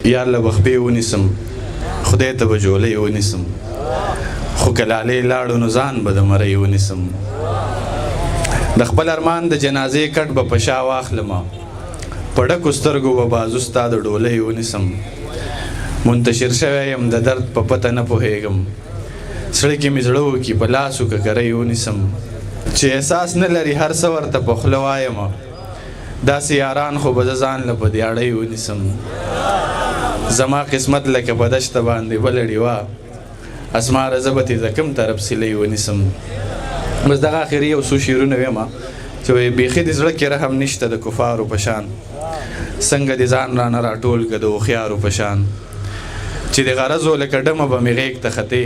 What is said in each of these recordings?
یاله به خپې ونیسم خدای ته به جولۍ ونیسم خو که لالې لاړو نو ځان به د مرۍ ونیسم د خپل ارمان د جنازې کټ به په شا واخلمه په ډکو سترګو به بازو ستا د ډولۍ ونیسم منتشر شوی یم د درد په پته نه پوهېږم زړه کې مې زړه وکي په لاسو ککرۍ ونیسم چې احساس نه لري هر څه ورته په خوله وایمه داسې یاران خو به زه ځان له په دیاړۍ ونیسم زما قسمت لکه په دشته باندې بله ډیوه اسماره زه به ترې د کوم طرف سیلۍ ونیسم بس دغه اخري یو څو شعرونه ویمه چې وایي بیخي د زړه کې رحم نشته د کفارو په شان څنګه دې ځان رانه راټول که د هوښیارو په شان چې د غرضو لکه ډمه به مې غېږ ته ختې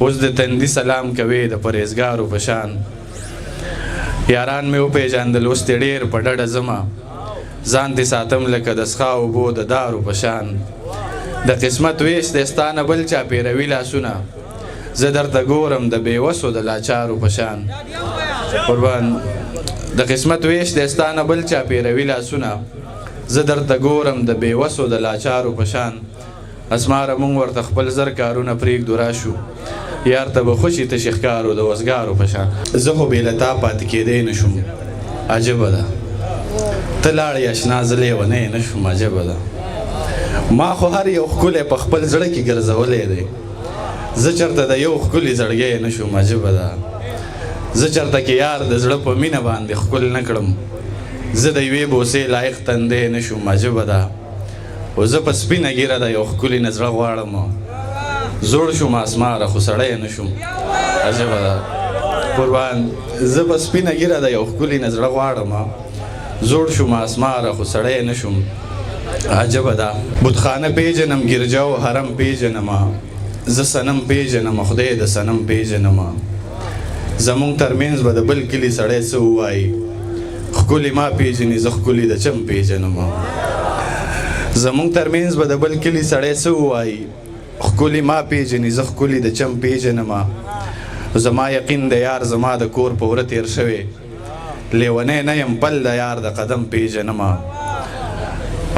اوس د تندي سلام کوې د پرهېزګارو په شان یاران مې وپېژندل اوس دې ډېر په ډډه ځمه ځان دې ساتم لکه د څښا اوبو د دارو په شان د قسمت ویش دې ستا نه بل چا پیروي لاسونه زه درته ګورم د بېوسو د لاچارو په شان قربان د قسمت ویش دې ستا نه بل چا پیروي لاسونه زه درته ګورم د بېوسو د لاچارو په شان اسماره مونږ ورته خپل زر کارونه پرېږدو راشو یار ته به خوشي تشې ښکارو د وزګارو په شان زه خو بې له تا پاتې کېدی نه شوم عجبه ده ته لاړې اشنا زه لیونی نه شوم عجبه ده ما خو هر یو ښکلی په خپل زړه کې ګرځولی دی زه چېرته د یو ښکلي زړګی نه شوم عجبه ده زه چېرته کې یار د زړه په مینه باندې ښکل نه کړم زه د یوې بوسې لایق تندی نه شوم عجبه ده خو زه په سپینه ږیره د یو ښکلي نه زړه غواړم زوړ شوم اسماره خو سړی نه شوم عجبه ده قربان زه په سپینه ږیره د یو ښکلي نه زړه غواړم زوړ شوم اسماره خو سړی نه شوم عجبه ده بتخانه پیژنم ګرجه او حرم پیژنم زه صنم پیژنم خدای د صنم پیژنم زمونږ ترمنځ به د بل کلي سړی څه ووایي ښکلي ما پیژني زه ښکلي د چم پیژنم زمونږ ترمنځ به د بل کلي سړی څه ووایي ښکلي ما پیژني زه ښکلي د چم پیژنم زما یقین د یار زما د کور په وره تېر شوی لیونی نه یم پل د یار د قدم پیژنم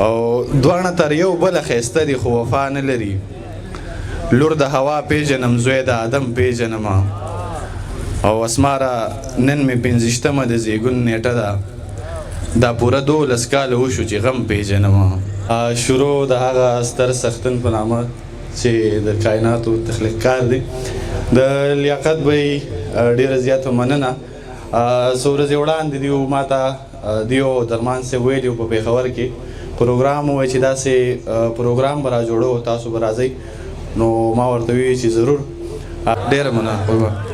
او دواړه تر یو بله ښایسته دي خو وفا نه لري لور د هوا پیژنم زوی د آدم پیژنم او اسماره نن مې 15مه د زیږون نیټه ده دا پوره 12 کاله وشو چې غم پیژنم شروع د هغه ستر سختن په نامه چې د کائناتو تخلیقکار دی د لیاقت به ډېره زیاته مننه څو ورځې وړاندې دیو ما ته دیو درمان صاحب ویلي په پېښور کې پروګرام ووایي چې داسې پروګرام به را جوړو تاسو به راځئ نو ما ورته وویل چې ضرور ډېره مننه